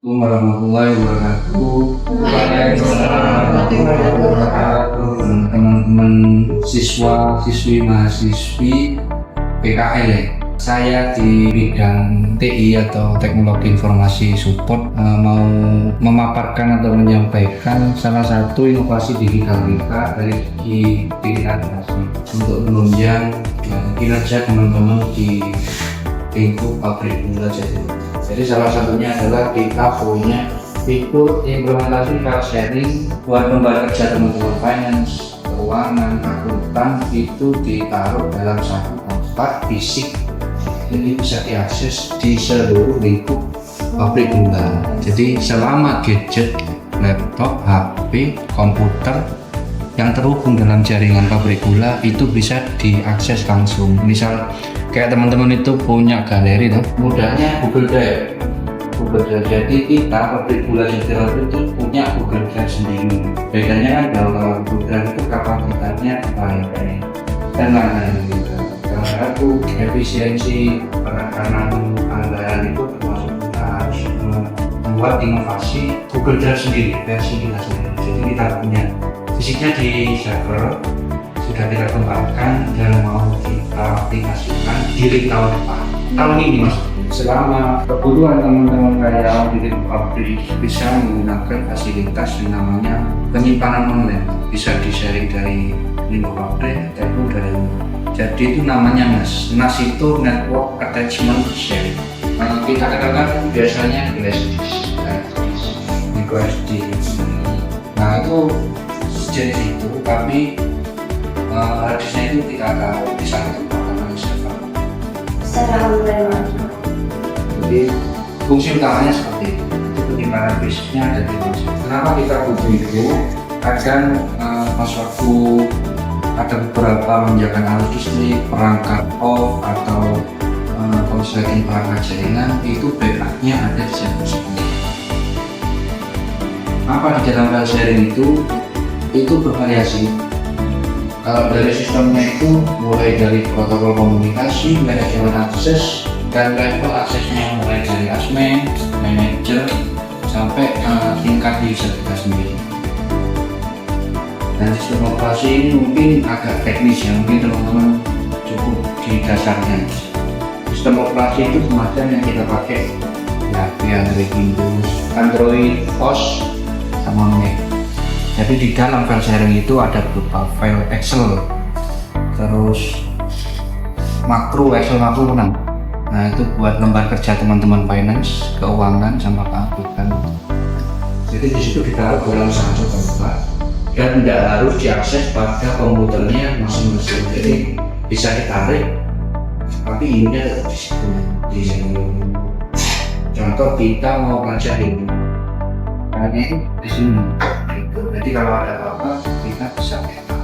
Warahmatullahi wabarakatuh. Waalaikumsalam warahmatullahi wabarakatuh. Teman-teman siswa, siswi, mahasiswi PKL ya. Saya di bidang TI atau Teknologi Informasi Support mau memaparkan atau menyampaikan salah satu inovasi digital kita dari segi digitalisasi untuk menunjang kinerja teman-teman di lingkup pabrik gula Jatiluhur. Jadi salah satunya adalah kita punya fitur implementasi file sharing buat lembaga kerja teman-teman finance, keuangan, akuntan itu ditaruh dalam satu tempat fisik, jadi bisa diakses di seluruh lingkup pabrik gula. Jadi selama gadget, laptop, HP, komputer yang terhubung dalam jaringan pabrik gula itu bisa diakses langsung. Misal kayak teman-teman itu punya galeri tuh, mudahnya Google Drive. Jadi kita pabrik gula Jatiluhur itu punya Google Drive sendiri. Bedanya kan kalau Google Drive itu kapasitasnya banyak dan lain-lain gitu. Karena aku efisiensi penekanan anggaran itu termasuk kita harus membuat inovasi Google Drive sendiri, versi kita sendiri. Jadi kita punya fisiknya di server, sudah kita kembangkan dan mau kita aplikasikan di tahun depan. Tahun ini maksudnya. Selama kebutuhan teman-teman karyawan di pabrik bisa menggunakan fasilitas yang namanya penyimpanan online, bisa di-sharing dari lingkup pabrik ataupun dari rumah. Jadi itu namanya NAS itu Network Attachment Sharing. Kita katakan biasanya flash disk, micro SD. Nah itu jenis itu, tapi harddisknya itu tidak tahu bisa ditempatkan oleh server. Secara online. Jadi fungsi utamanya seperti itu penyimpanan basicnya ada di situ. Kenapa kita butuh itu? Agar pas waktu ada beberapa menjaga arus listrik, perangkat off atau konsleting perangkat jaringan itu backupnya ada di server sendiri. Apa di dalam file sharing itu bervariasi. Kalau dari sistemnya itu mulai dari protokol komunikasi, manajemen akses, dan level aksesnya mulai dari admin, manager, sampai tingkat user kita sendiri. Dan sistem operasi ini mungkin agak teknis ya, mungkin teman-teman cukup di dasarnya. Sistem operasi itu semacam yang kita pakai ya dari Windows, Android, OS, sama Mac. Jadi di dalam file sharing itu ada berupa file Excel, terus makro Excel makro menang. Nah itu buat lembar kerja teman-teman finance, keuangan, sama keakuntan. Jadi di situ ditaruh dalam satu tempat dan tidak harus diakses pada komputernya masing-masing. Jadi bisa ditarik, tapi ininya tetap di situ. Di sini. Contoh kita mau pelajarin, nah ini di sini. Jadi kalau ada apa-apa kita bisa backup.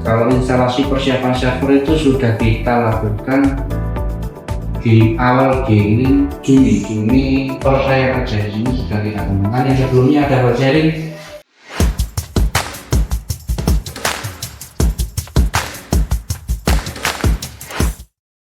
Kalau instalasi persiapan server itu sudah kita lakukan di awal Juni. Kalau saya kerja di sini sudah kita kembangkan. Yang sebelumnya ada file sharing